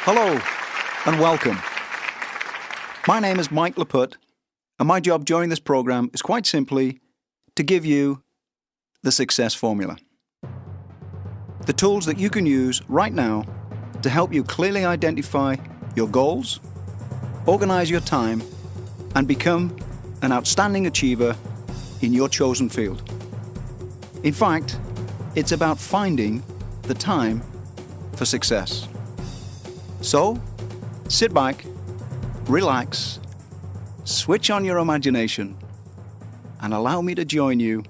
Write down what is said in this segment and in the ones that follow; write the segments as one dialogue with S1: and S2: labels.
S1: Hello and welcome. My name is Mike Leput, and my job during this program is quite simply to give you the success formula. The tools that you can use right now to help you clearly identify your goals, organize your time, and become an outstanding achiever in your chosen field. In fact, it's about finding the time for success. So, sit back, relax, switch on your imagination, and allow me to join you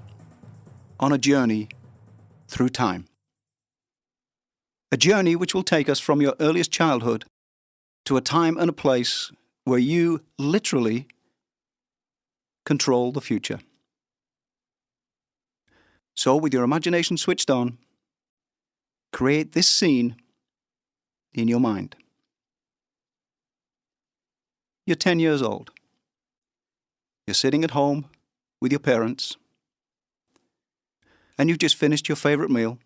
S1: on a journey through time. A journey which will take us from your earliest childhood to a time and a place where you literally control the future. So, with your imagination switched on, create this scene in your mind. You're 10 years old. You're sitting at home with your parents, and you've just finished your favorite meal.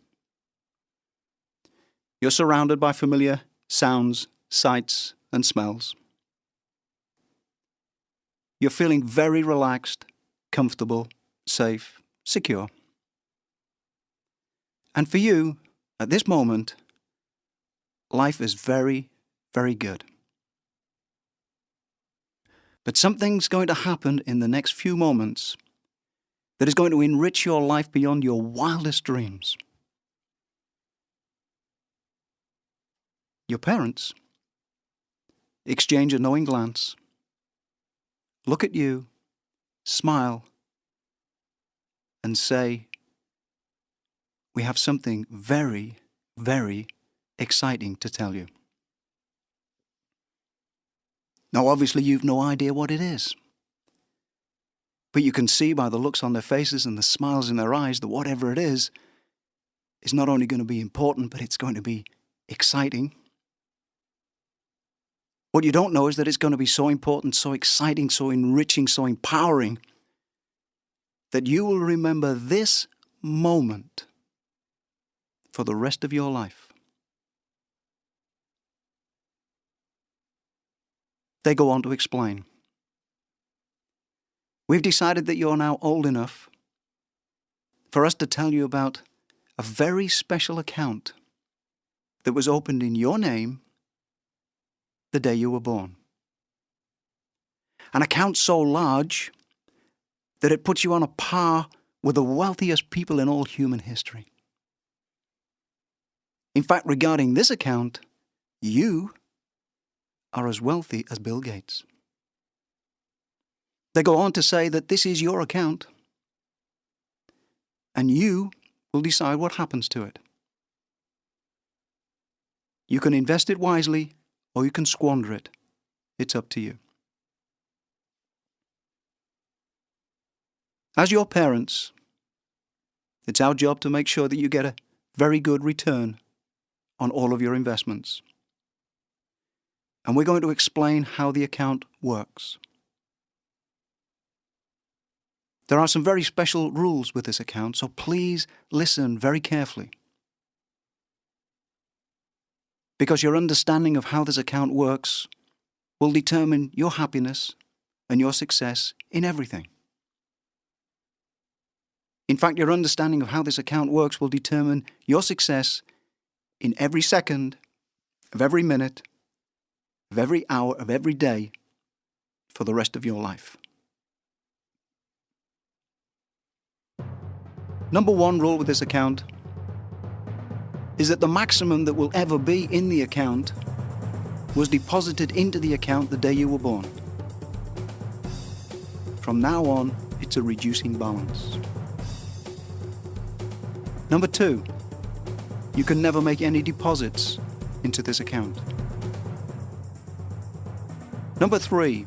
S1: You're surrounded by familiar sounds, sights, and smells. You're feeling very relaxed, comfortable, safe, secure. And for you, at this moment, life is very, very good. But something's going to happen in the next few moments that is going to enrich your life beyond your wildest dreams. Your parents exchange a knowing glance, look at you, smile, and say, "We have something very, very exciting to tell you." Now, obviously, you've no idea what it is. But you can see by the looks on their faces and the smiles in their eyes that whatever it is not only going to be important, but it's going to be exciting. What you don't know is that it's going to be so important, so exciting, so enriching, so empowering, that you will remember this moment for the rest of your life. They go on to explain. We've decided that you're now old enough for us to tell you about a very special account that was opened in your name the day you were born. An account so large that it puts you on a par with the wealthiest people in all human history. In fact, regarding this account, you are as wealthy as Bill Gates. They go on to say that this is your account, and you will decide what happens to it. You can invest it wisely, or you can squander it. It's up to you. As your parents, it's our job to make sure that you get a very good return on all of your investments. And we're going to explain how the account works. There are some very special rules with this account, so please listen very carefully. Because your understanding of how this account works will determine your happiness and your success in everything. In fact, your understanding of how this account works will determine your success in every second of every minute, of every hour, of every day, for the rest of your life. Number one rule with this account is that the maximum that will ever be in the account was deposited into the account the day you were born. From now on, it's a reducing balance. Number two, you can never make any deposits into this account. Number three,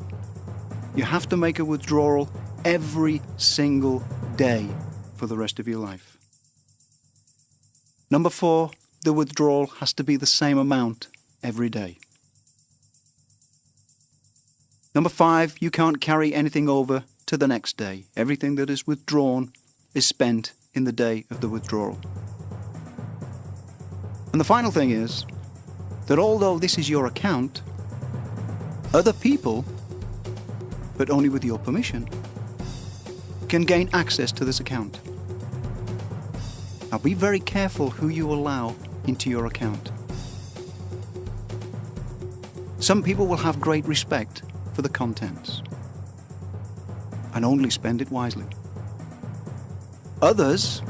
S1: you have to make a withdrawal every single day for the rest of your life. Number four, the withdrawal has to be the same amount every day. Number five, you can't carry anything over to the next day. Everything that is withdrawn is spent in the day of the withdrawal. And the final thing is that although this is your account, other people, but only with your permission, can gain access to this account. Now be very careful who you allow into your account. Some people will have great respect for the contents and only spend it wisely. Others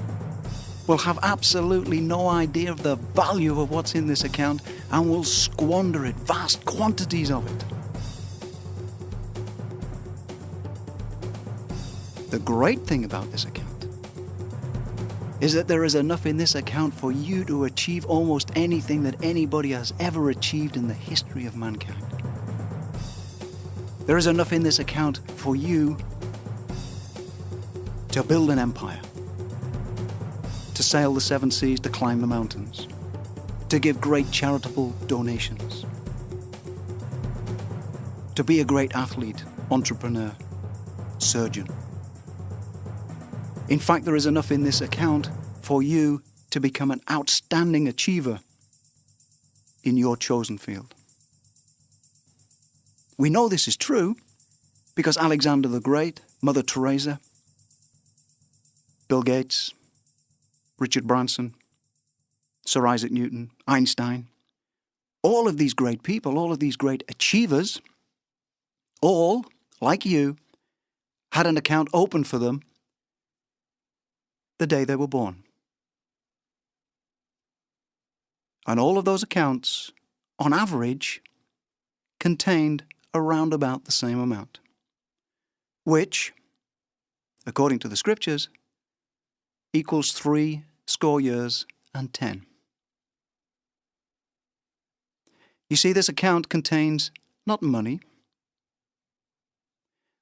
S1: will have absolutely no idea of the value of what's in this account and will squander it, vast quantities of it. The great thing about this account is that there is enough in this account for you to achieve almost anything that anybody has ever achieved in the history of mankind. There is enough in this account for you to build an empire, to sail the seven seas, to climb the mountains, to give great charitable donations, to be a great athlete, entrepreneur, surgeon. In fact, there is enough in this account for you to become an outstanding achiever in your chosen field. We know this is true because Alexander the Great, Mother Teresa, Bill Gates, Richard Branson, Sir Isaac Newton, Einstein, all of these great people, all of these great achievers, all, like you, had an account open for them the day they were born. And all of those accounts, on average, contained around about the same amount, which, according to the scriptures, equals 70 years and 10. You see, this account contains not money,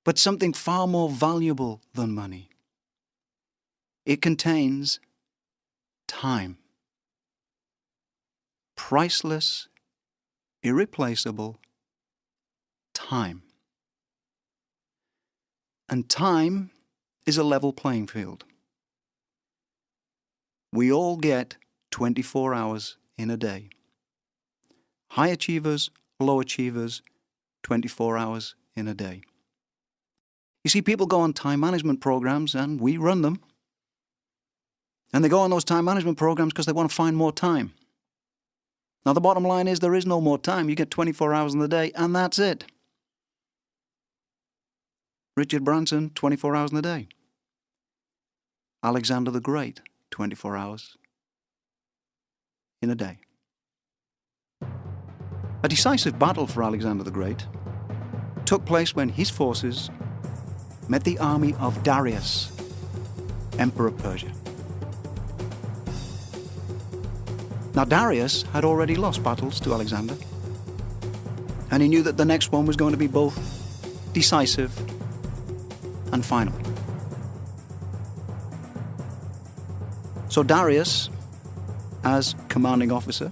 S1: but something far more valuable than money. It contains time. Priceless, irreplaceable time. And time is a level playing field. We all get 24 hours in a day. High achievers, low achievers, 24 hours in a day. You see, people go on time management programs, and we run them. And they go on those time management programs because they want to find more time. Now, the bottom line is there is no more time. You get 24 hours in the day, and that's it. Richard Branson, 24 hours in the day. Alexander the Great, 24 hours in a day. A decisive battle for Alexander the Great took place when his forces met the army of Darius, Emperor of Persia. Now, Darius had already lost battles to Alexander, and he knew that the next one was going to be both decisive and final. So Darius, as commanding officer,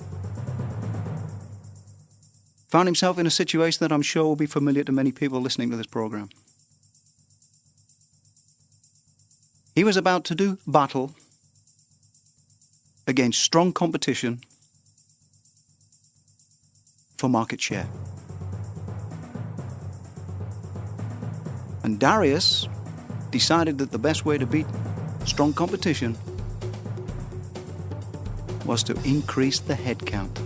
S1: found himself in a situation that I'm sure will be familiar to many people listening to this program. He was about to do battle against strong competition for market share. And Darius decided that the best way to beat strong competition was to increase the head count.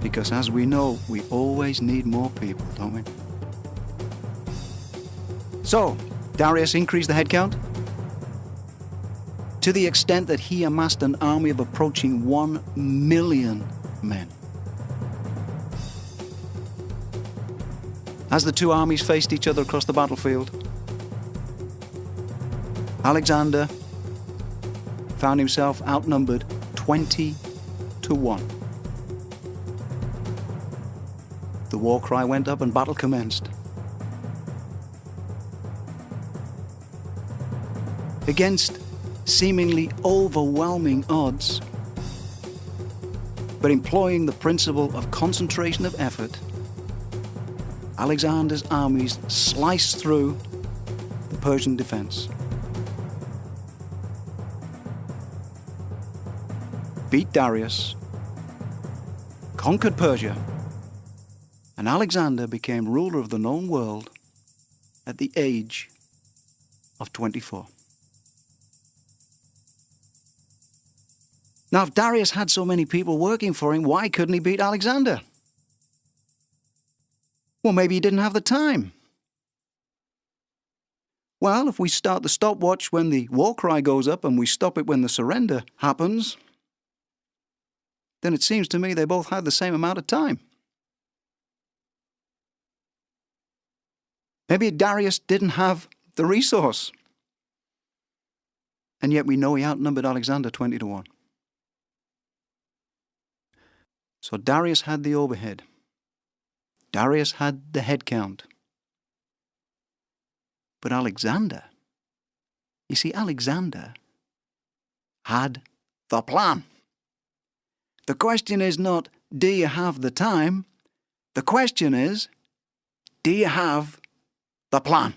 S1: Because as we know, we always need more people, don't we? So, Darius increased the head count to the extent that he amassed an army of approaching 1 million men. As the two armies faced each other across the battlefield, Alexander found himself outnumbered 20-1. The war cry went up and battle commenced. Against seemingly overwhelming odds, but employing the principle of concentration of effort, Alexander's armies sliced through the Persian defense, beat Darius, conquered Persia, and Alexander became ruler of the known world at the age of 24. Now, if Darius had so many people working for him, why couldn't he beat Alexander? Well, maybe he didn't have the time. Well, if we start the stopwatch when the war cry goes up and we stop it when the surrender happens, then it seems to me they both had the same amount of time. Maybe Darius didn't have the resource, and yet we know he outnumbered Alexander 20-1. So Darius had the overhead. Darius had the head count. But Alexander, you see, Alexander had the plan. The question is not, do you have the time? The question is, do you have the plan?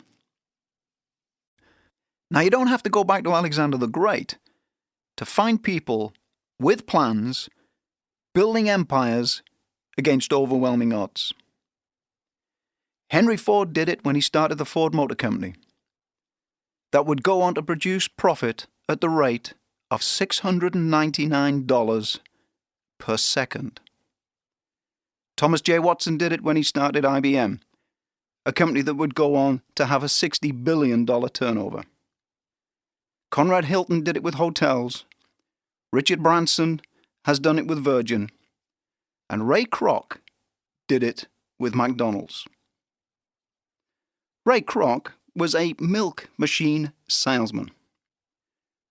S1: Now, you don't have to go back to Alexander the Great to find people with plans building empires against overwhelming odds. Henry Ford did it when he started the Ford Motor Company, that would go on to produce profit at the rate of $699 per second. Thomas J. Watson did it when he started IBM, a company that would go on to have a $60 billion turnover. Conrad Hilton did it with hotels. Richard Branson has done it with Virgin. And Ray Kroc did it with McDonald's. Ray Kroc was a milk machine salesman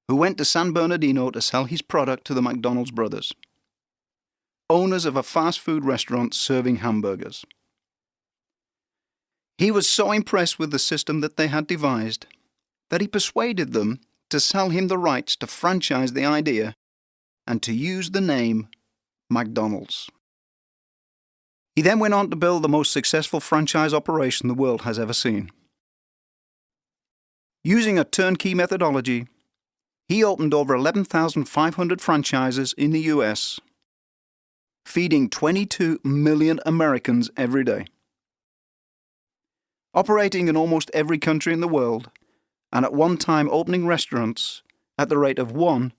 S1: who went to San Bernardino to sell his product to the McDonald's brothers, owners of a fast food restaurant serving hamburgers. He was so impressed with the system that they had devised that he persuaded them to sell him the rights to franchise the idea and to use the name McDonald's. He then went on to build the most successful franchise operation the world has ever seen. Using a turnkey methodology, he opened over 11,500 franchises in the US, feeding 22 million Americans every day. Operating in almost every country in the world, and at one time opening restaurants at the rate of one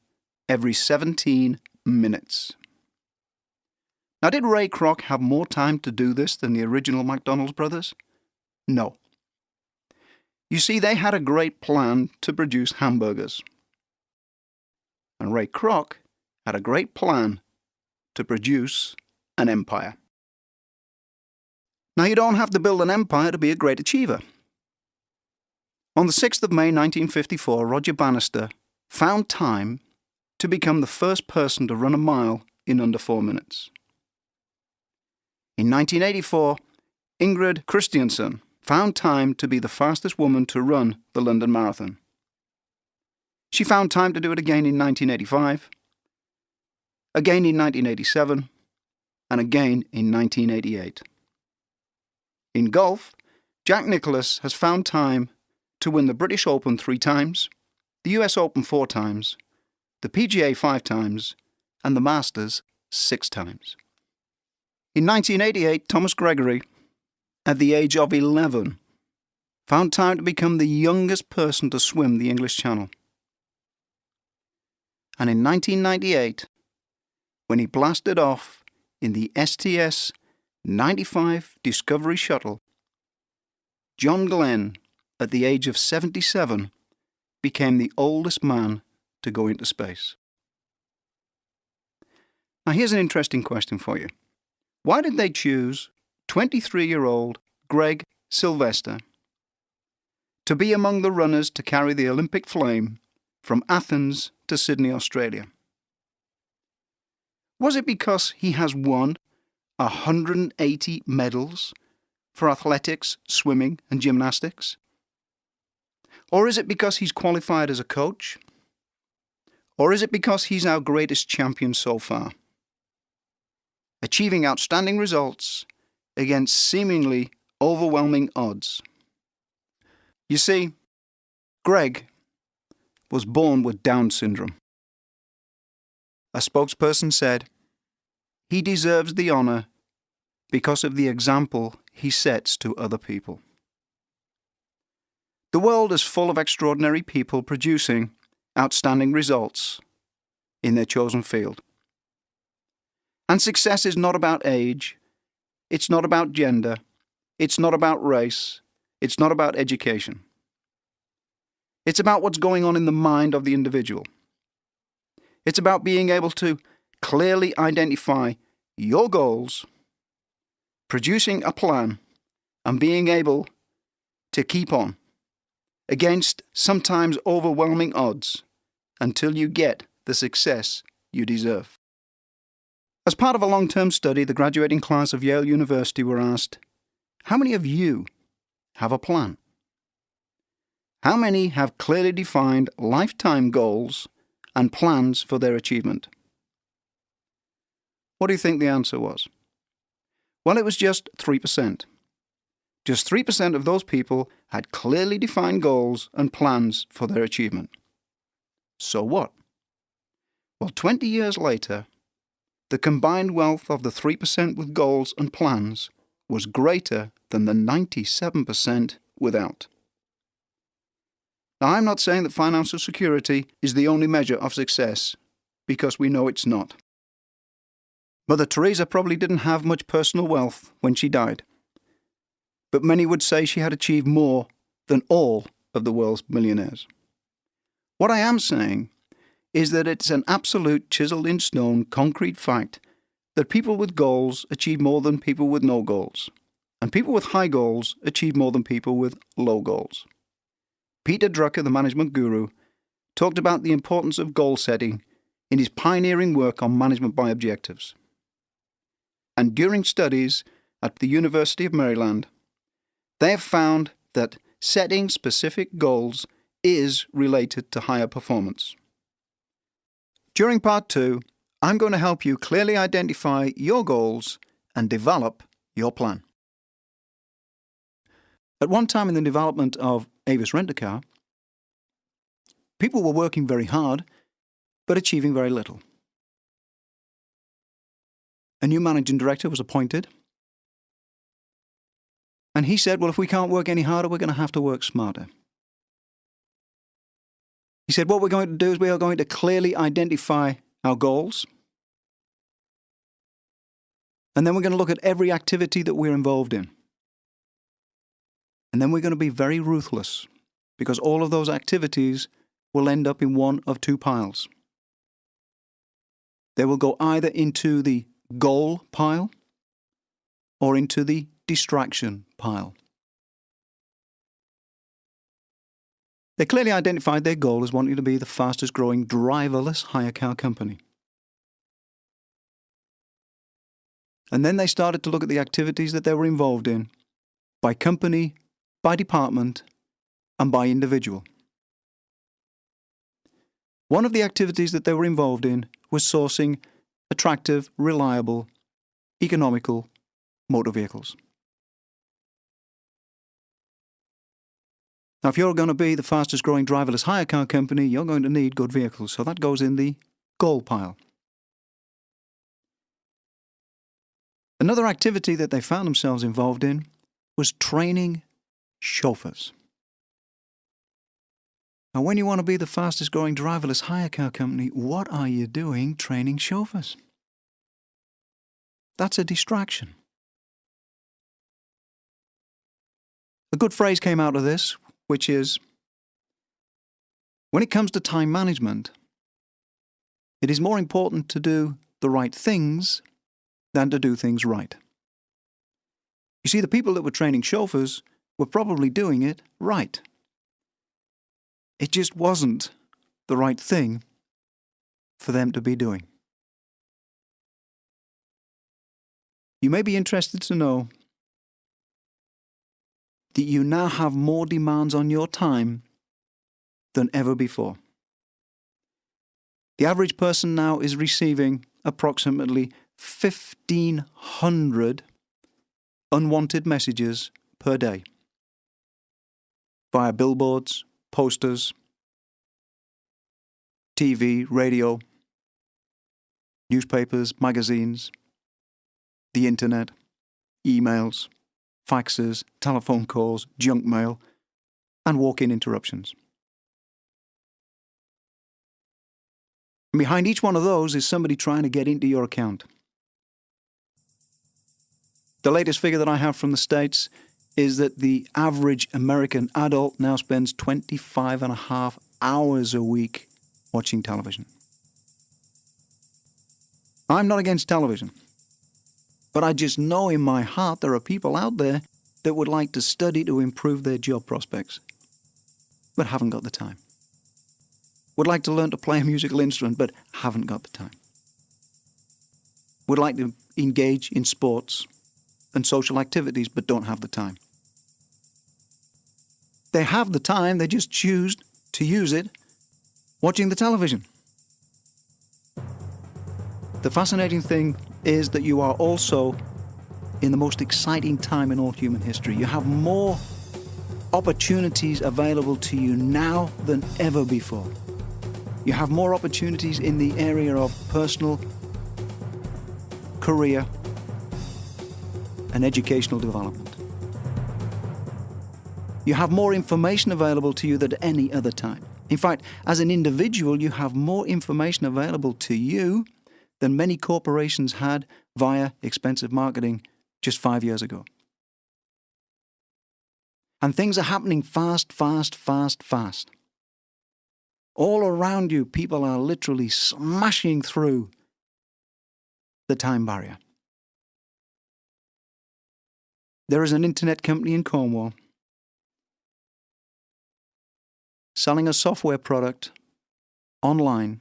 S1: every 17 minutes. Now, did Ray Kroc have more time to do this than the original McDonald's brothers? No. You see, they had a great plan to produce hamburgers. And Ray Kroc had a great plan to produce an empire. Now, you don't have to build an empire to be a great achiever. On the 6th of May 1954, Roger Bannister found time to become the first person to run a mile in under 4 minutes. In 1984, Ingrid Christiansen found time to be the fastest woman to run the London Marathon. She found time to do it again in 1985, again in 1987, and again in 1988. In golf, Jack Nicklaus has found time to win the British Open 3 times, the US Open 4 times, the PGA 5 times, and the Masters 6 times. In 1988, Thomas Gregory, at the age of 11, found time to become the youngest person to swim the English Channel. And in 1998, when he blasted off in the STS-95 Discovery Shuttle, John Glenn, at the age of 77, became the oldest man to go into space. Now, here's an interesting question for you. Why did they choose 23-year-old Greg Sylvester to be among the runners to carry the Olympic flame from Athens to Sydney, Australia? Was it because he has won 180 medals for athletics, swimming, and gymnastics? Or is it because he's qualified as a coach? Or is it because he's our greatest champion so far, achieving outstanding results against seemingly overwhelming odds? You see, Greg was born with Down syndrome. A spokesperson said, he deserves the honour because of the example he sets to other people. The world is full of extraordinary people producing outstanding results in their chosen field. And success is not about age, it's not about gender, it's not about race, it's not about education. It's about what's going on in the mind of the individual. It's about being able to clearly identify your goals, producing a plan, and being able to keep on against sometimes overwhelming odds until you get the success you deserve. As part of a long-term study, the graduating class of Yale University were asked, how many of you have a plan? How many have clearly defined lifetime goals and plans for their achievement? What do you think the answer was? Well, it was just 3%. Just 3% of those people had clearly defined goals and plans for their achievement. So what? Well, 20 years later, the combined wealth of the 3% with goals and plans was greater than the 97% without. Now, I'm not saying that financial security is the only measure of success, because we know it's not. Mother Teresa probably didn't have much personal wealth when she died, but many would say she had achieved more than all of the world's millionaires. What I am saying is that it's an absolute chiseled-in-stone concrete fact that people with goals achieve more than people with no goals, and people with high goals achieve more than people with low goals. Peter Drucker, the management guru, talked about the importance of goal setting in his pioneering work on management by objectives. And during studies at the University of Maryland, they have found that setting specific goals is related to higher performance. During part 2, I'm going to help you clearly identify your goals and develop your plan. At one time in the development of Avis Rent-A-Car, people were working very hard, but achieving very little. A new managing director was appointed, and he said, well, if we can't work any harder, we're going to have to work smarter. He said, what we're going to do is we are going to clearly identify our goals, and then we're going to look at every activity that we're involved in. And then we're going to be very ruthless, because all of those activities will end up in one of two piles. They will go either into the goal pile or into the distraction pile. They clearly identified their goal as wanting to be the fastest growing driverless hire car company. And then they started to look at the activities that they were involved in by company, by department, and by individual. One of the activities that they were involved in was sourcing attractive, reliable, economical motor vehicles. Now, if you're going to be the fastest growing driverless hire car company, you're going to need good vehicles, so that goes in the goal pile. Another activity that they found themselves involved in was training chauffeurs. Now, when you want to be the fastest growing driverless hire car company, what are you doing training chauffeurs? That's a distraction. A good phrase came out of this, which is, when it comes to time management, it is more important to do the right things than to do things right. You see, the people that were training chauffeurs were probably doing it right. It just wasn't the right thing for them to be doing. You may be interested to know that you now have more demands on your time than ever before. The average person now is receiving approximately 1,500 unwanted messages per day via billboards, posters, TV, radio, newspapers, magazines, the internet, emails, faxes, telephone calls, junk mail, and walk-in interruptions. And behind each one of those is somebody trying to get into your account. The latest figure that I have from the States is that the average American adult now spends 25.5 hours a week watching television. I'm not against television, but I just know in my heart there are people out there that would like to study to improve their job prospects, but haven't got the time. Would like to learn to play a musical instrument, but haven't got the time. Would like to engage in sports and social activities, but don't have the time. They have the time, they just choose to use it watching the television. The fascinating thing is that you are also in the most exciting time in all human history. You have more opportunities available to you now than ever before. You have more opportunities in the area of personal, career, and educational development. You have more information available to you than at any other time. In fact, as an individual, you have more information available to you than many corporations had via expensive marketing just 5 years ago. And things are happening fast, fast, fast, fast. All around you, people are literally smashing through the time barrier. There is an internet company in Cornwall selling a software product online,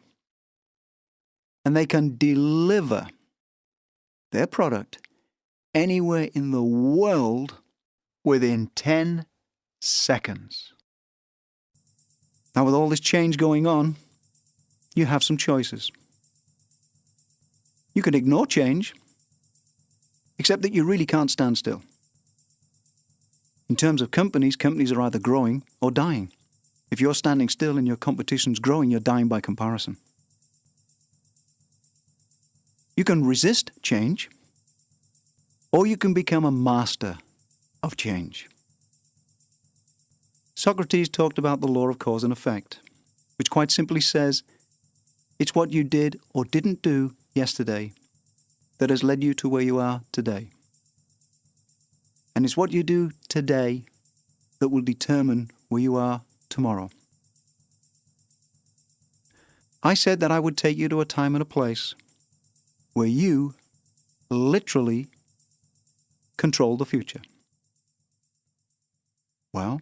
S1: and they can deliver their product anywhere in the world within 10 seconds. Now, with all this change going on, you have some choices. You can ignore change, except that you really can't stand still. In terms of companies, companies are either growing or dying. If you're standing still and your competition's growing, you're dying by comparison. You can resist change, or you can become a master of change. Socrates talked about the law of cause and effect, which quite simply says, it's what you did or didn't do yesterday that has led you to where you are today. And it's what you do today that will determine where you are tomorrow. I said that I would take you to a time and a place where you literally control the future. Well,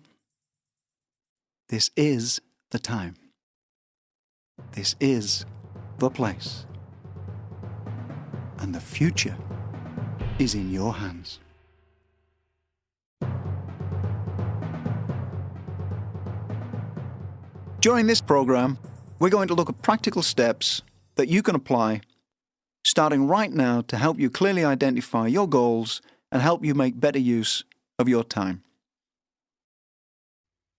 S1: this is the time. This is the place. And the future is in your hands. During this program, we're going to look at practical steps that you can apply starting right now to help you clearly identify your goals and help you make better use of your time.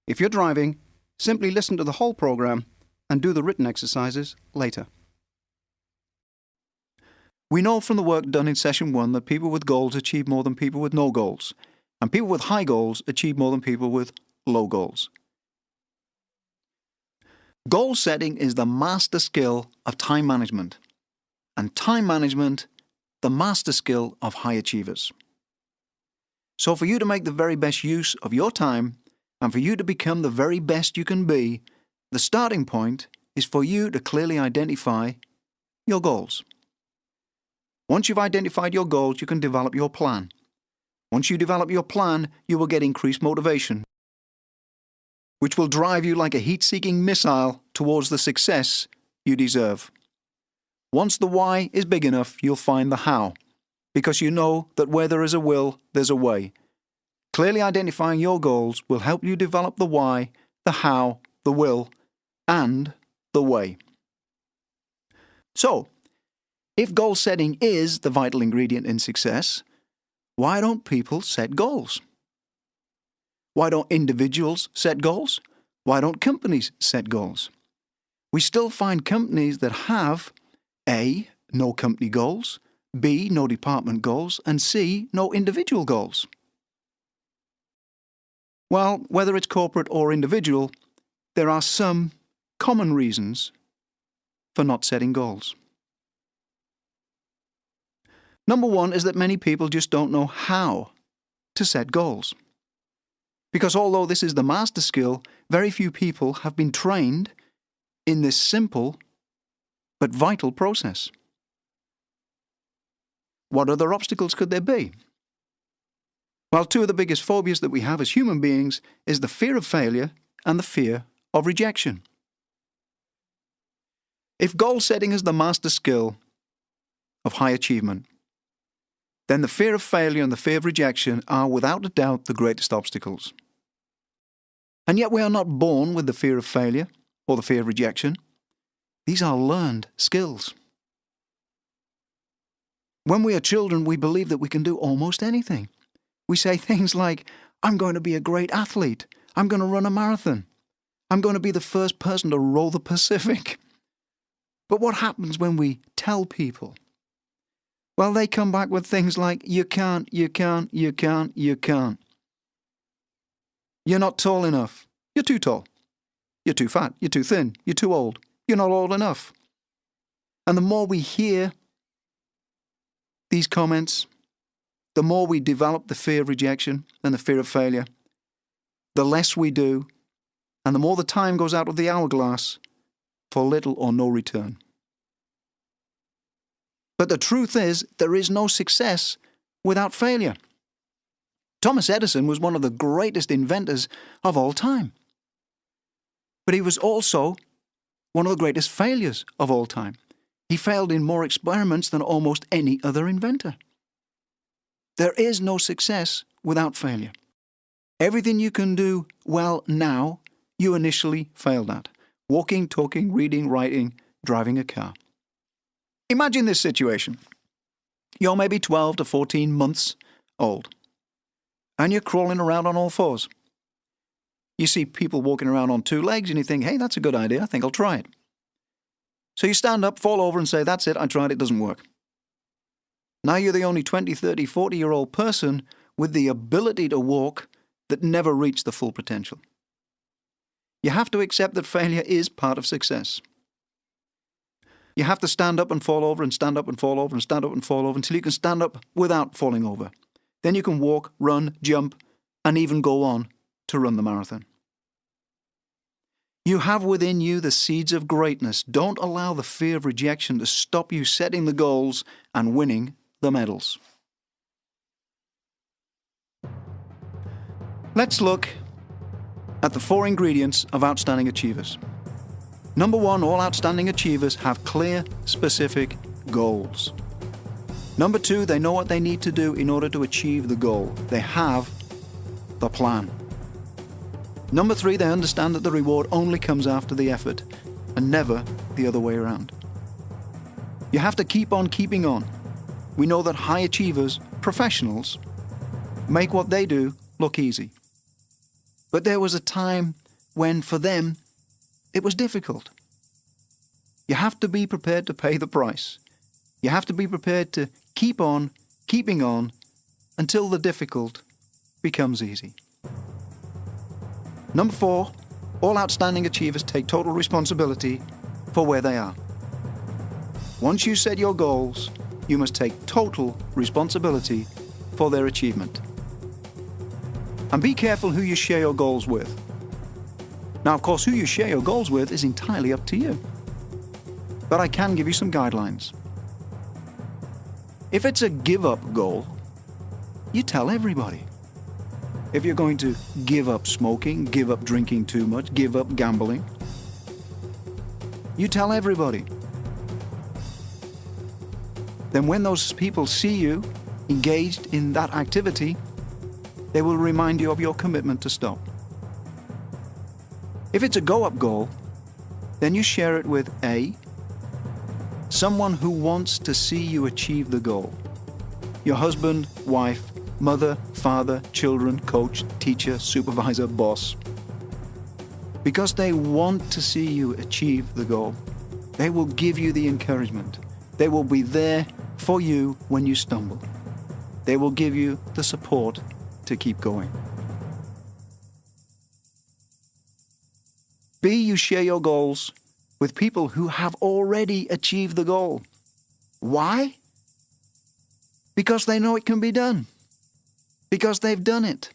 S1: If you're driving, simply listen to the whole program and do the written exercises later. We know from the work done in session 1 that people with goals achieve more than people with no goals, and people with high goals achieve more than people with low goals. Goal setting is the master skill of time management, and time management, the master skill of high achievers. So for you to make the very best use of your time, and for you to become the very best you can be, the starting point is for you to clearly identify your goals. Once you've identified your goals, you can develop your plan. Once you develop your plan, you will get increased motivation, which will drive you like a heat-seeking missile towards the success you deserve. Once the why is big enough, you'll find the how, because you know that where there is a will, there's a way. Clearly identifying your goals will help you develop the why, the how, the will, and the way. So, if goal setting is the vital ingredient in success, why don't people set goals? Why don't individuals set goals? Why don't companies set goals? We still find companies that have A, no company goals, B, no department goals, and C, no individual goals? Well, whether it's corporate or individual, there are some common reasons for not setting goals. Number one is that many people just don't know how to set goals. Because although this is the master skill, very few people have been trained in this simple but vital process. What other obstacles could there be? Well, two of the biggest phobias that we have as human beings is the fear of failure and the fear of rejection. If goal setting is the master skill of high achievement, then the fear of failure and the fear of rejection are without a doubt the greatest obstacles. And yet we are not born with the fear of failure or the fear of rejection. These are learned skills. When we are children, we believe that we can do almost anything. We say things like, I'm going to be a great athlete. I'm going to run a marathon. I'm going to be the first person to row the Pacific. But what happens when we tell people? Well, they come back with things like, you can't, you can't, you can't, you can't. You're not tall enough. You're too tall. You're too fat. You're too thin. You're too old. You're not old enough. And the more we hear these comments, the more we develop the fear of rejection and the fear of failure, the less we do, and the more the time goes out of the hourglass for little or no return. But the truth is, there is no success without failure. Thomas Edison was one of the greatest inventors of all time. But he was also one of the greatest failures of all time. He failed in more experiments than almost any other inventor. There is no success without failure. Everything you can do well now, you initially failed at. Walking, talking, reading, writing, driving a car. Imagine this situation. You're maybe 12 to 14 months old, and you're crawling around on all fours. You see people walking around on two legs, and you think, hey, that's a good idea. I think I'll try it. So you stand up, fall over, and say, that's it, I tried, it doesn't work. Now you're the only 20, 30, 40-year-old person with the ability to walk that never reached the full potential. You have to accept that failure is part of success. You have to stand up and fall over and stand up and fall over and stand up and fall over until you can stand up without falling over. Then you can walk, run, jump, and even go on to run the marathon. You have within you the seeds of greatness. Don't allow the fear of rejection to stop you setting the goals and winning the medals. Let's look at the 4 ingredients of outstanding achievers. Number 1, all outstanding achievers have clear, specific goals. Number 2, they know what they need to do in order to achieve the goal. They have the plan. Number 3, they understand that the reward only comes after the effort and never the other way around. You have to keep on keeping on. We know that high achievers, professionals, make what they do look easy. But there was a time when, for them, it was difficult. You have to be prepared to pay the price. You have to be prepared to keep on, keeping on, until the difficult becomes easy. Number 4, all outstanding achievers take total responsibility for where they are. Once you set your goals, you must take total responsibility for their achievement. And be careful who you share your goals with. Now, of course, who you share your goals with is entirely up to you. But I can give you some guidelines. If it's a give-up goal, you tell everybody. If you're going to give up smoking, give up drinking too much, give up gambling, you tell everybody. Then when those people see you engaged in that activity, they will remind you of your commitment to stop. If it's a go-up goal, then you share it with A, someone who wants to see you achieve the goal. Your husband, wife, mother, father, children, coach, teacher, supervisor, boss. Because they want to see you achieve the goal, they will give you the encouragement. They will be there for you when you stumble. They will give you the support to keep going. B, you share your goals with people who have already achieved the goal. Why? Because they know it can be done. Because they've done it.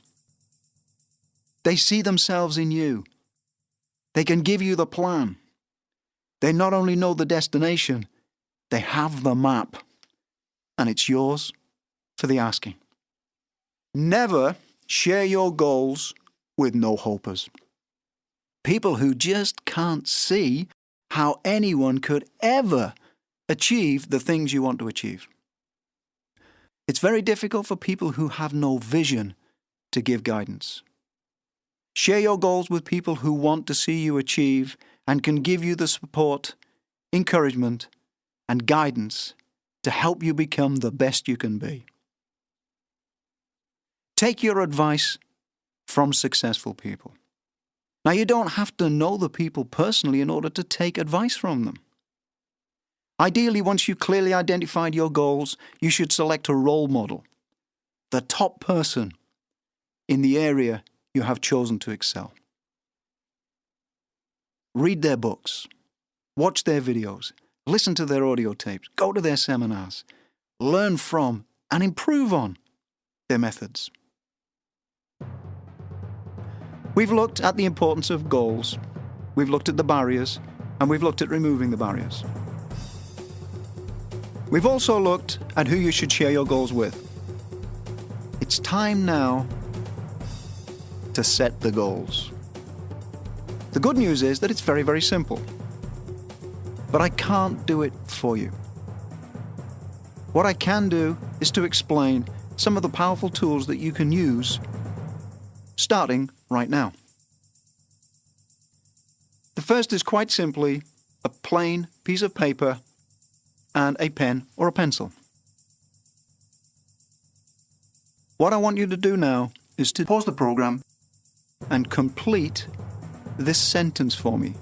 S1: They see themselves in you. They can give you the plan. They not only know the destination, they have the map. And it's yours for the asking. Never share your goals with no-hopers. People who just can't see how anyone could ever achieve the things you want to achieve. It's very difficult for people who have no vision to give guidance. Share your goals with people who want to see you achieve and can give you the support, encouragement, and guidance to help you become the best you can be. Take your advice from successful people. Now, you don't have to know the people personally in order to take advice from them. Ideally, once you've clearly identified your goals, you should select a role model, the top person in the area you have chosen to excel. Read their books, watch their videos, listen to their audio tapes, go to their seminars, learn from and improve on their methods. We've looked at the importance of goals, we've looked at the barriers, and we've looked at removing the barriers. We've also looked at who you should share your goals with. It's time now to set the goals. The good news is that it's very, very simple. But I can't do it for you. What I can do is to explain some of the powerful tools that you can use starting right now. The first is quite simply a plain piece of paper and a pen or a pencil. What I want you to do now is to pause the program and complete this sentence for me.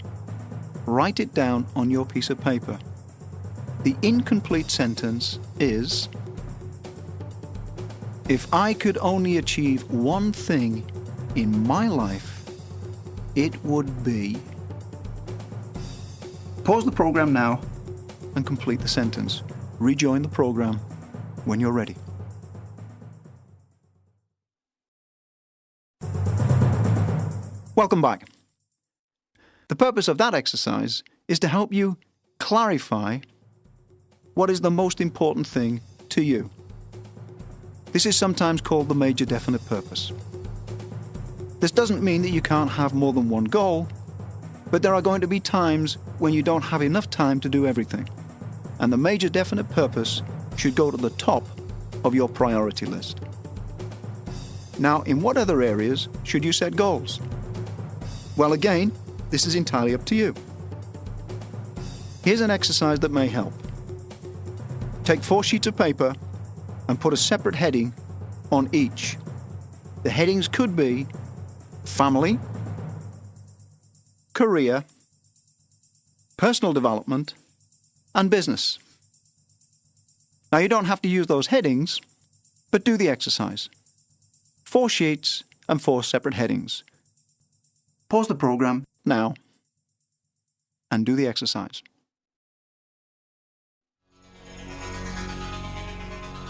S1: Write it down on your piece of paper. The incomplete sentence is, if I could only achieve one thing in my life, it would be... Pause the program now and complete the sentence. Rejoin the program when you're ready. Welcome back. The purpose of that exercise is to help you clarify what is the most important thing to you. This is sometimes called the major definite purpose. This doesn't mean that you can't have more than one goal, but there are going to be times when you don't have enough time to do everything. And the major definite purpose should go to the top of your priority list. Now, in what other areas should you set goals? Well, again, this is entirely up to you. Here's an exercise that may help. Take 4 sheets of paper and put a separate heading on each. The headings could be family, career, personal development, and business. Now, you don't have to use those headings, but do the exercise. 4 sheets and 4 separate headings. Pause the program now and do the exercise.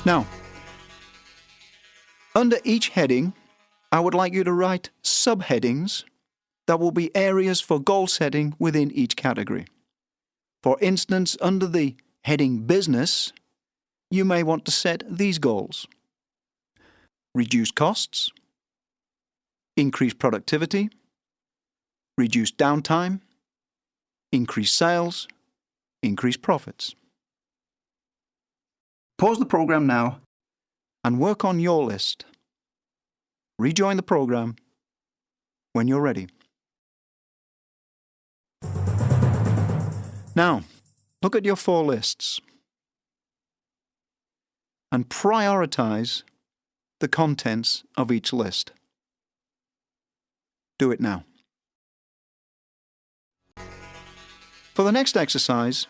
S1: Now, under each heading, I would like you to write subheadings that will be areas for goal setting within each category. For instance, under the heading Business, you may want to set these goals: reduce costs, increase productivity, reduce downtime, increase sales, increase profits. Pause the program now and work on your list. Rejoin the program when you're ready. Now, look at your 4 lists and prioritize the contents of each list. Do it now. For the next exercise,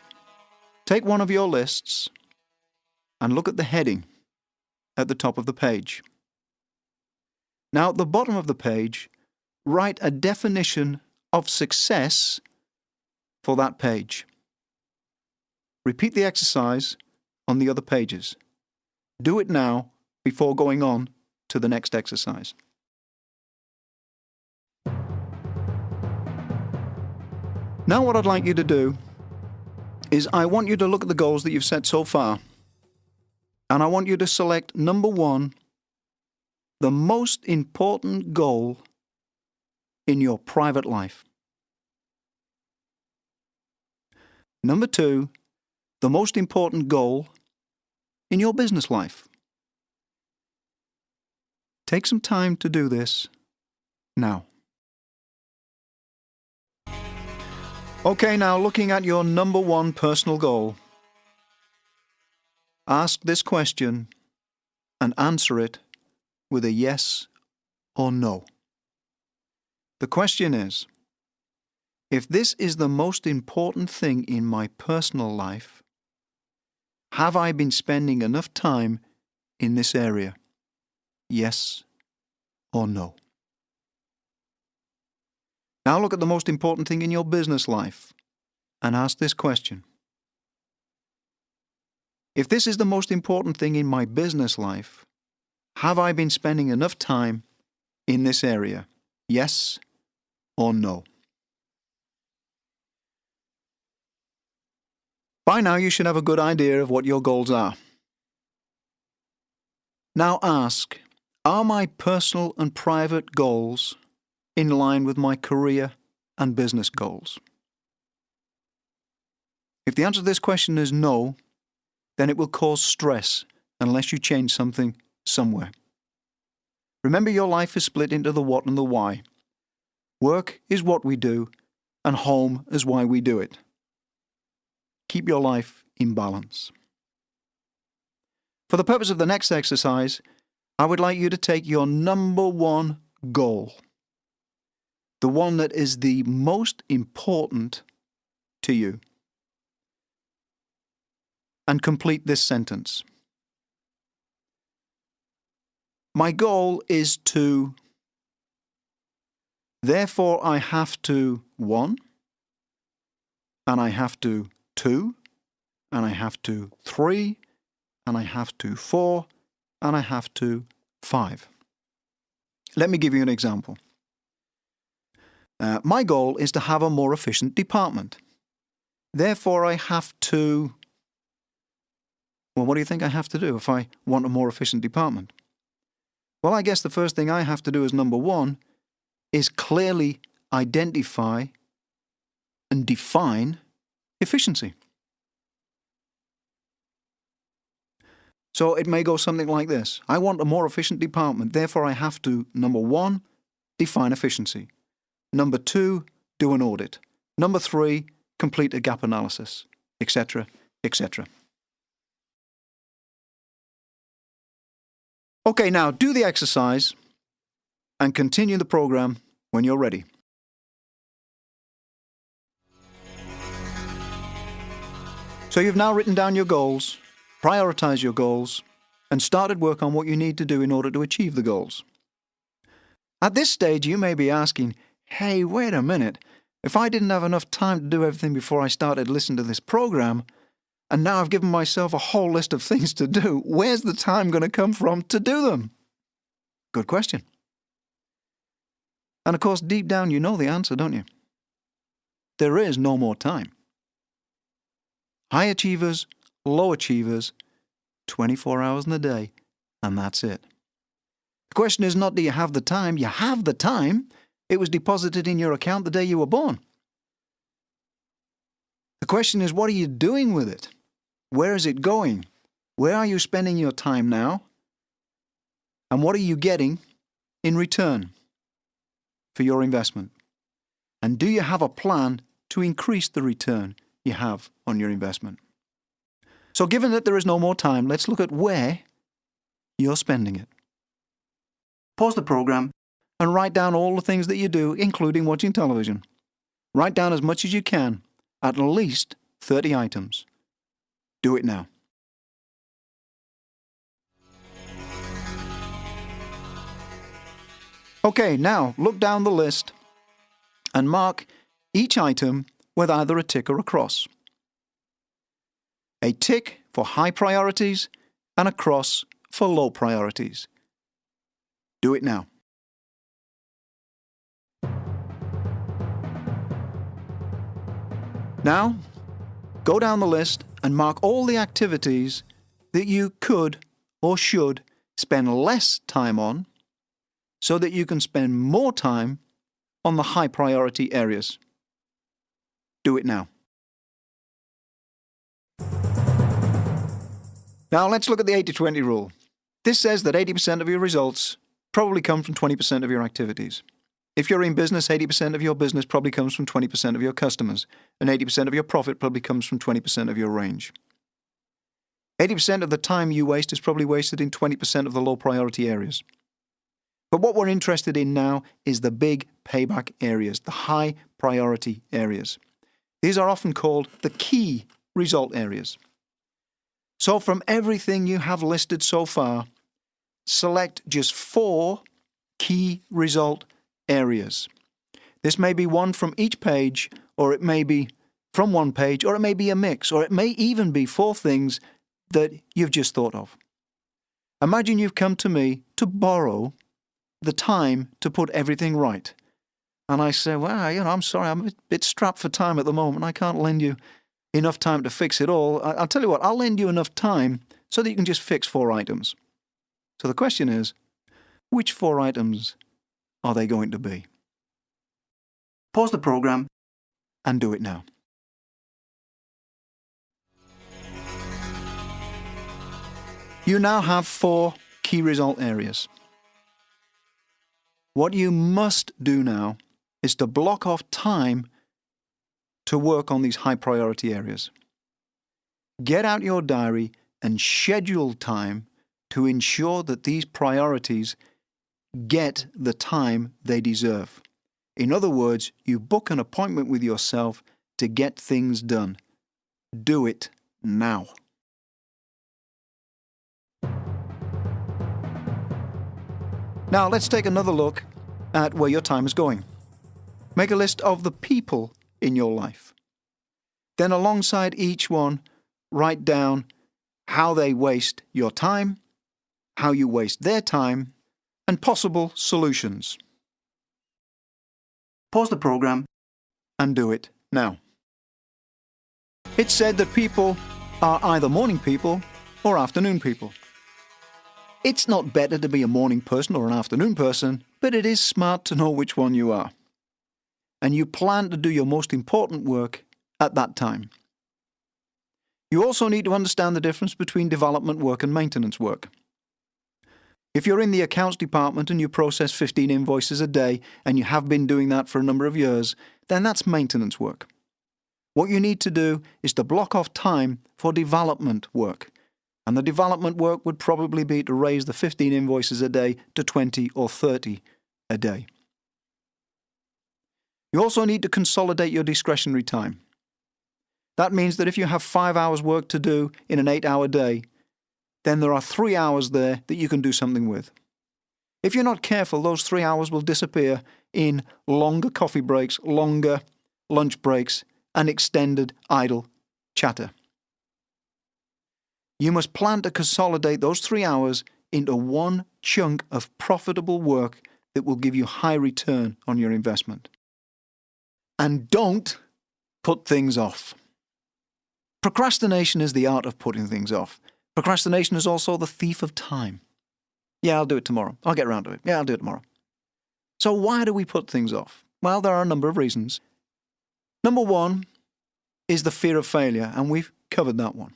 S1: take one of your lists and look at the heading at the top of the page. Now, at the bottom of the page, write a definition of success for that page. Repeat the exercise on the other pages. Do it now before going on to the next exercise. Now what I'd like you to do is I want you to look at the goals that you've set so far, and I want you to select number 1, the most important goal in your private life. Number 2, the most important goal in your business life. Take some time to do this now. Okay, now looking at your number 1 personal goal, ask this question and answer it with a yes or no. The question is, if this is the most important thing in my personal life, have I been spending enough time in this area? Yes or no? Now look at the most important thing in your business life and ask this question. If this is the most important thing in my business life, have I been spending enough time in this area? Yes or no? By now you should have a good idea of what your goals are. Now ask, are my personal and private goals in line with my career and business goals? If the answer to this question is no, then it will cause stress unless you change something somewhere. Remember, your life is split into the what and the why. Work is what we do, and home is why we do it. Keep your life in balance. For the purpose of the next exercise, I would like you to take your number 1 goal, the one that is the most important to you, and complete this sentence. My goal is to, therefore I have to 1, and I have to 2, and I have to 3, and I have to 4, and I have to 5. Let me give you an example. My goal is to have a more efficient department. Therefore, I have to... Well, what do you think I have to do if I want a more efficient department? Well, I guess the first thing I have to do as number 1 is clearly identify and define efficiency. So it may go something like this. I want a more efficient department. Therefore, I have to, number 1, define efficiency. Number 2, do an audit. Number 3, complete a gap analysis, etc., etc. Okay, now do the exercise and continue the program when you're ready. So you've now written down your goals, prioritized your goals, and started work on what you need to do in order to achieve the goals. At this stage, you may be asking, hey, wait a minute. If I didn't have enough time to do everything before I started listening to this program, and now I've given myself a whole list of things to do, where's the time going to come from to do them? Good question. And of course, deep down, you know the answer, don't you? There is no more time. High achievers, low achievers, 24 hours in a day, and that's it. The question is not, do you have the time? You have the time. It was deposited in your account the day you were born. The question is, what are you doing with it? Where is it going? Where are you spending your time now? And what are you getting in return for your investment? And do you have a plan to increase the return you have on your investment? So given that there is no more time, let's look at where you're spending it. Pause the program and write down all the things that you do, including watching television. Write down as much as you can, at least 30 items. Do it now. Okay, now look down the list and mark each item with either a tick or a cross. A tick for high priorities and a cross for low priorities. Do it now. Now, go down the list and mark all the activities that you could or should spend less time on so that you can spend more time on the high priority areas. Do it now. Now let's look at the 80-20 rule. This says that 80% of your results probably come from 20% of your activities. If you're in business, 80% of your business probably comes from 20% of your customers, and 80% of your profit probably comes from 20% of your range. 80% of the time you waste is probably wasted in 20% of the low priority areas. But what we're interested in now is the big payback areas, the high priority areas. These are often called the key result areas. So from everything you have listed so far, select just 4 key result areas. This may be one from each page, or it may be from one page, or it may be a mix, or it may even be 4 things that you've just thought of. Imagine you've come to me to borrow the time to put everything right. And I say, well, I'm sorry, I'm a bit strapped for time at the moment. I can't lend you enough time to fix it all. I'll tell you what, I'll lend you enough time so that you can just fix 4 items. So the question is, which 4 items are they going to be? Pause the program and do it now. You now have 4 key result areas. What you must do now is to block off time to work on these high priority areas. Get out your diary and schedule time to ensure that these priorities get the time they deserve. In other words, you book an appointment with yourself to get things done. Do it now. Now let's take another look at where your time is going. Make a list of the people in your life. Then alongside each one, write down how they waste your time, how you waste their time, and possible solutions. Pause the program and do it now. It's said that people are either morning people or afternoon people. It's not better to be a morning person or an afternoon person, but it is smart to know which one you are. And you plan to do your most important work at that time. You also need to understand the difference between development work and maintenance work. If you're in the accounts department and you process 15 invoices a day, and you have been doing that for a number of years, then that's maintenance work. What you need to do is to block off time for development work. And the development work would probably be to raise the 15 invoices a day to 20 or 30 a day. You also need to consolidate your discretionary time. That means that if you have 5 hours work to do in an 8-hour day, then there are 3 hours there that you can do something with. If you're not careful, those 3 hours will disappear in longer coffee breaks, longer lunch breaks, and extended idle chatter. You must plan to consolidate those 3 hours into one chunk of profitable work that will give you high return on your investment. And don't put things off. Procrastination is the art of putting things off. Procrastination is also the thief of time. Yeah, I'll do it tomorrow. I'll get around to it. Yeah, I'll do it tomorrow. So why do we put things off? Well, there are a number of reasons. Number 1 is the fear of failure, and we've covered that one.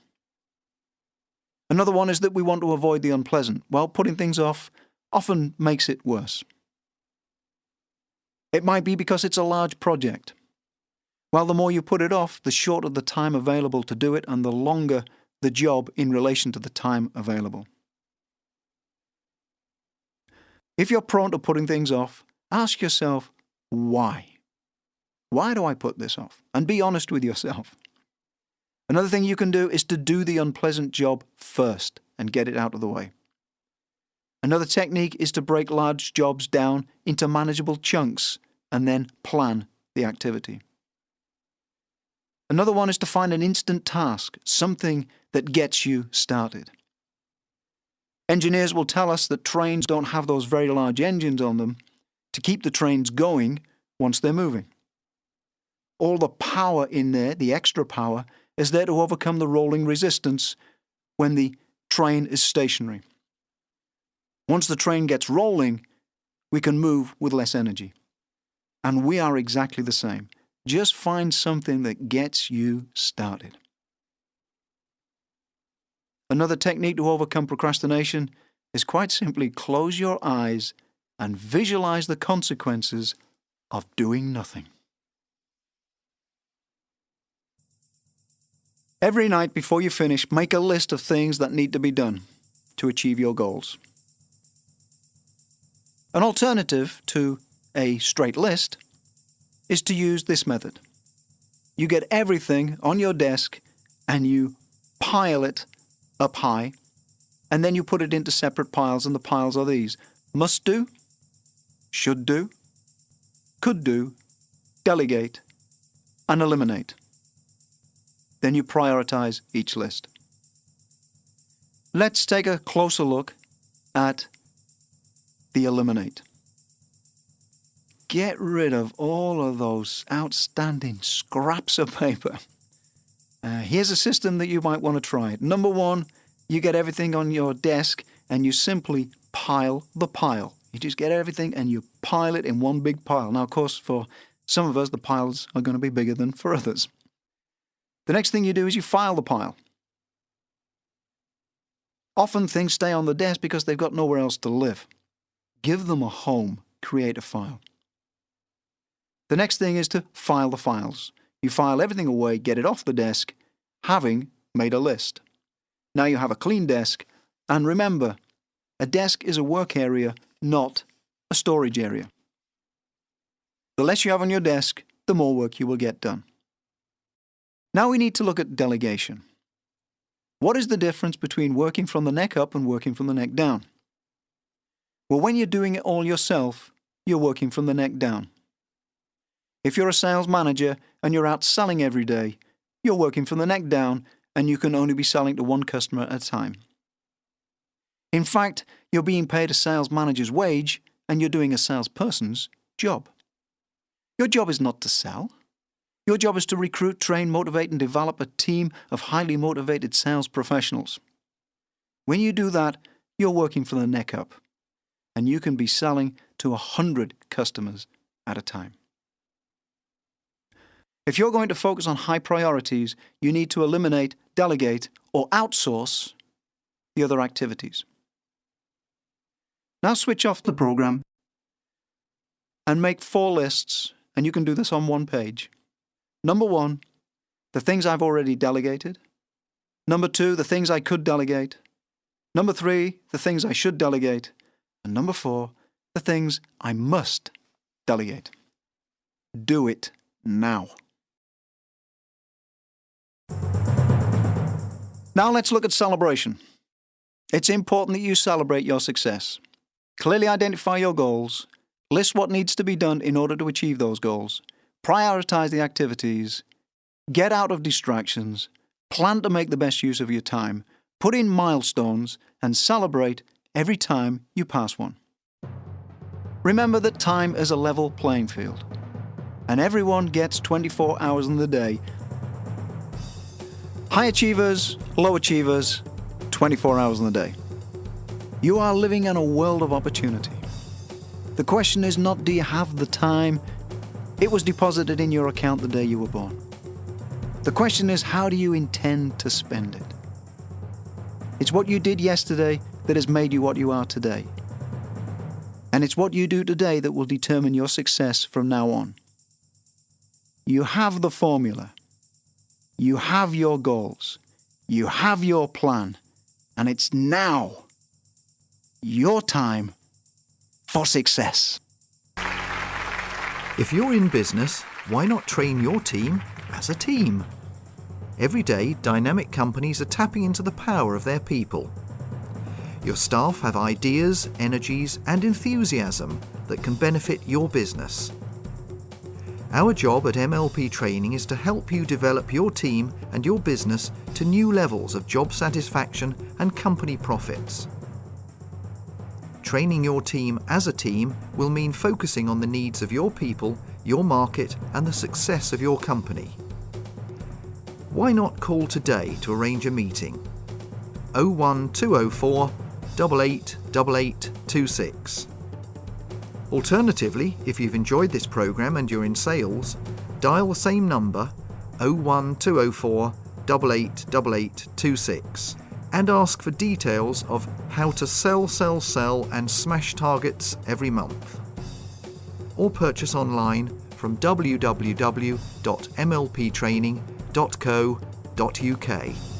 S1: Another one is that we want to avoid the unpleasant. Well, putting things off often makes it worse. It might be because it's a large project. Well, the more you put it off, the shorter the time available to do it, and the longer the job in relation to the time available. If you're prone to putting things off, ask yourself, why? Why do I put this off? And be honest with yourself. Another thing you can do is to do the unpleasant job first and get it out of the way. Another technique is to break large jobs down into manageable chunks and then plan the activity. Another one is to find an instant task, something that gets you started. Engineers will tell us that trains don't have those very large engines on them to keep the trains going once they're moving. All the power in there, the extra power, is there to overcome the rolling resistance when the train is stationary. Once the train gets rolling, we can move with less energy. And we are exactly the same. Just find something that gets you started. Another technique to overcome procrastination is quite simply close your eyes and visualize the consequences of doing nothing. Every night before you finish, make a list of things that need to be done to achieve your goals. An alternative to a straight list is to use this method. You get everything on your desk and you pile it up high, and then you put it into separate piles, and the piles are these: must do, should do, could do, delegate, and eliminate. Then you prioritize each list. Let's take a closer look at the eliminate. Get rid of all of those outstanding scraps of paper. Here's a system that you might want to try. Number one, you get everything on your desk and you simply pile the pile. You just get everything and you pile it in one big pile. Now, of course, for some of us, the piles are going to be bigger than for others. The next thing you do is you file the pile. Often things stay on the desk because they've got nowhere else to live. Give them a home. Create a file. The next thing is to file the files. You file everything away, get it off the desk, having made a list. Now you have a clean desk, and remember, a desk is a work area, not a storage area. The less you have on your desk, the more work you will get done. Now we need to look at delegation. What is the difference between working from the neck up and working from the neck down? Well, when you're doing it all yourself, you're working from the neck down. If you're a sales manager and you're out selling every day, you're working from the neck down and you can only be selling to one customer at a time. In fact, you're being paid a sales manager's wage and you're doing a salesperson's job. Your job is not to sell. Your job is to recruit, train, motivate, and develop a team of highly motivated sales professionals. When you do that, you're working from the neck up, and you can be selling to 100 customers at a time. If you're going to focus on high priorities, you need to eliminate, delegate, or outsource the other activities. Now switch off the program and make 4 lists, and you can do this on one page. Number 1, the things I've already delegated. Number 2, the things I could delegate. Number 3, the things I should delegate. And number 4, the things I must delegate. Do it now. Now let's look at celebration. It's important that you celebrate your success. Clearly identify your goals. List what needs to be done in order to achieve those goals. Prioritize the activities. Get out of distractions. Plan to make the best use of your time. Put in milestones and celebrate every time you pass one. Remember that time is a level playing field, and everyone gets 24 hours in the day. High achievers, low achievers, 24 hours in the day. You are living in a world of opportunity. The question is not, do you have the time? It was deposited in your account the day you were born. The question is, how do you intend to spend it? It's what you did yesterday that has made you what you are today. And it's what you do today that will determine your success from now on. You have the formula. You have your goals. You have your plan. And it's now your time for success.
S2: If you're in business, why not train your team as a team? Every day, dynamic companies are tapping into the power of their people. Your staff have ideas, energies, and enthusiasm that can benefit your business. Our job at MLP Training is to help you develop your team and your business to new levels of job satisfaction and company profits. Training your team as a team will mean focusing on the needs of your people, your market, and the success of your company. Why not call today to arrange a meeting? 01204 888826. Alternatively, if you've enjoyed this programme and you're in sales, dial the same number 01204 888826 and ask for details of how to sell and smash targets every month. Or purchase online from www.mlptraining.co.uk.